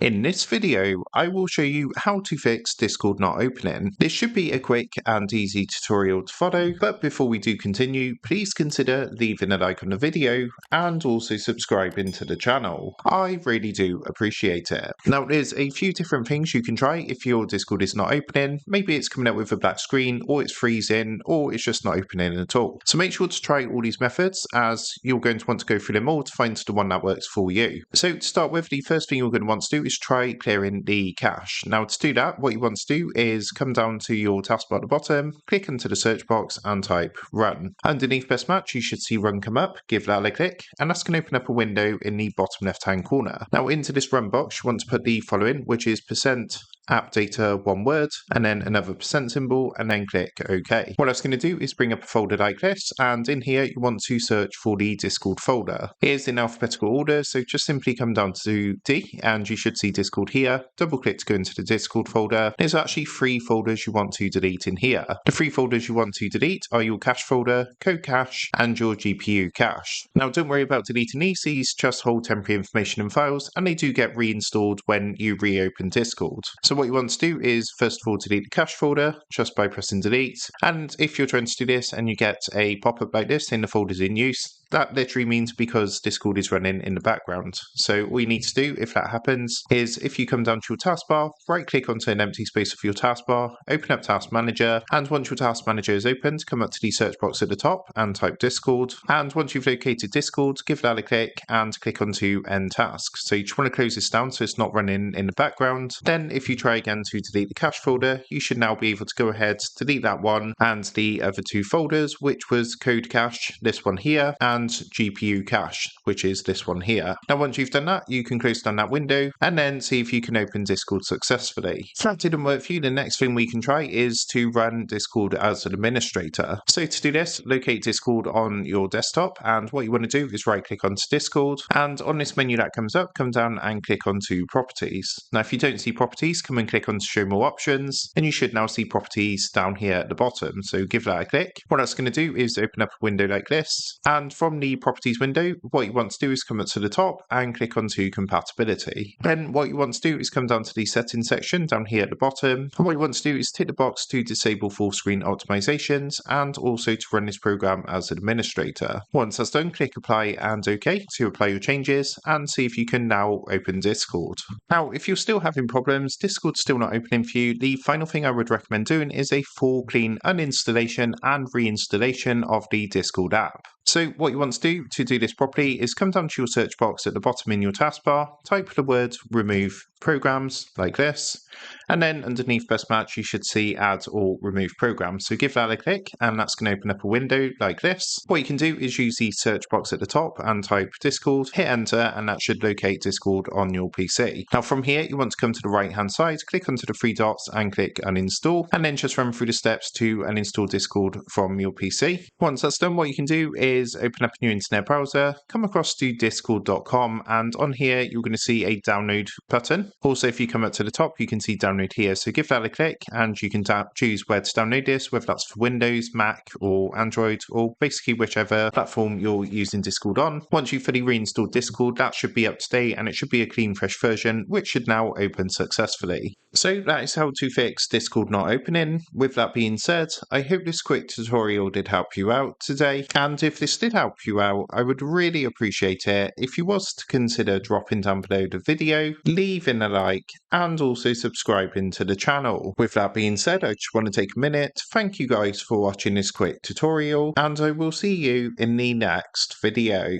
In this video, I will show you how to fix Discord not opening. This should be a quick and easy tutorial to follow, but before we do continue, please consider leaving a like on the video and also subscribing to the channel. I really do appreciate it. Now, there's a few different things you can try if your Discord is not opening. Maybe it's coming up with a black screen, or it's freezing, or it's just not opening at all. So make sure to try all these methods, as you're going to want to go through them all to find the one that works for you. So to start with, the first thing you're going to want to do is try clearing the cache. Now, to do that, what you want to do is come down to your taskbar at the bottom, click into the search box and type run. Underneath best match, you should see run come up. Give that a click, and that's going to open up a window in the bottom left hand corner. Now, into this run box, you want to put the following, which is %app data one word, and then another % symbol, and then click OK. What that's going to do is bring up a folder like this, and in here you want to search for the Discord folder. Here's in alphabetical order, so just simply come down to D, and you should see Discord here. Double click to go into the Discord folder. There's actually 3 folders you want to delete in here. The 3 folders you want to delete are your cache folder, code cache, and your GPU cache. Now, don't worry about deleting these just hold temporary information and files, and they do get reinstalled when you reopen Discord. So what you want to do is first of all delete the cache folder just by pressing delete, and if you're trying to do this and you get a pop-up like this saying the folder's in use, that literally means because Discord is running in the background. So all you need to do if that happens is, if you come down to your taskbar, right click onto an empty space of your taskbar, open up Task Manager, and once your Task Manager is opened, come up to the search box at the top and type Discord. And once you've located Discord, give that a click and click onto End Task. So you just want to close this down so it's not running in the background. Then if you try again to delete the cache folder, you should now be able to go ahead, delete that one and the other 2 folders, which was code cache, this one here, and GPU cache, which is this one here. Now, once you've done that, you can close down that window and then see if you can open Discord successfully. If that didn't work for you, the next thing we can try is to run Discord as an administrator. So to do this, locate Discord on your desktop, and what you want to do is right click onto Discord, and on this menu that comes up, come down and click onto properties. Now, if you don't see properties, come and click on show more options, and you should now see properties down here at the bottom. So give that a click. What that's going to do is open up a window like this, and from the properties window, what you want to do is come up to the top and click onto compatibility. Then what you want to do is come down to the settings section down here at the bottom, and what you want to do is tick the box to disable full screen optimizations and also to run this program as an administrator. Once that's done, click apply and OK to apply your changes and see if you can now open Discord. Now, if you're still having problems, Discord's still not opening for you, the final thing I would recommend doing is a full clean uninstallation and reinstallation of the Discord app. So what you want to do this properly is come down to your search box at the bottom in your taskbar, type the word remove programs like this, and then underneath best match you should see add or remove programs. So give that a click and that's going to open up a window like this. What you can do is use the search box at the top and type Discord, hit enter, and that should locate Discord on your PC. Now from here you want to come to the right hand side, click onto the 3 dots and click uninstall, and then just run through the steps to uninstall Discord from your PC. Once that's done, what you can do is open up a new internet browser, come across to discord.com, and on here you're going to see a download button. Also, if you come up to the top, you can see download here, so give that a click and you can choose where to download this, whether that's for Windows, Mac or Android, or basically whichever platform you're using Discord on. Once you've fully reinstalled Discord, that should be up to date and it should be a clean fresh version, which should now open successfully. So that is how to fix Discord not opening. With that being said, I hope this quick tutorial did help you out today, and if this did help you out, I would really appreciate it if you was to consider dropping down below the video, leaving a like, and also subscribing to the channel. With that being said, I just want to take a minute to thank you guys for watching this quick tutorial, and I will see you in the next video.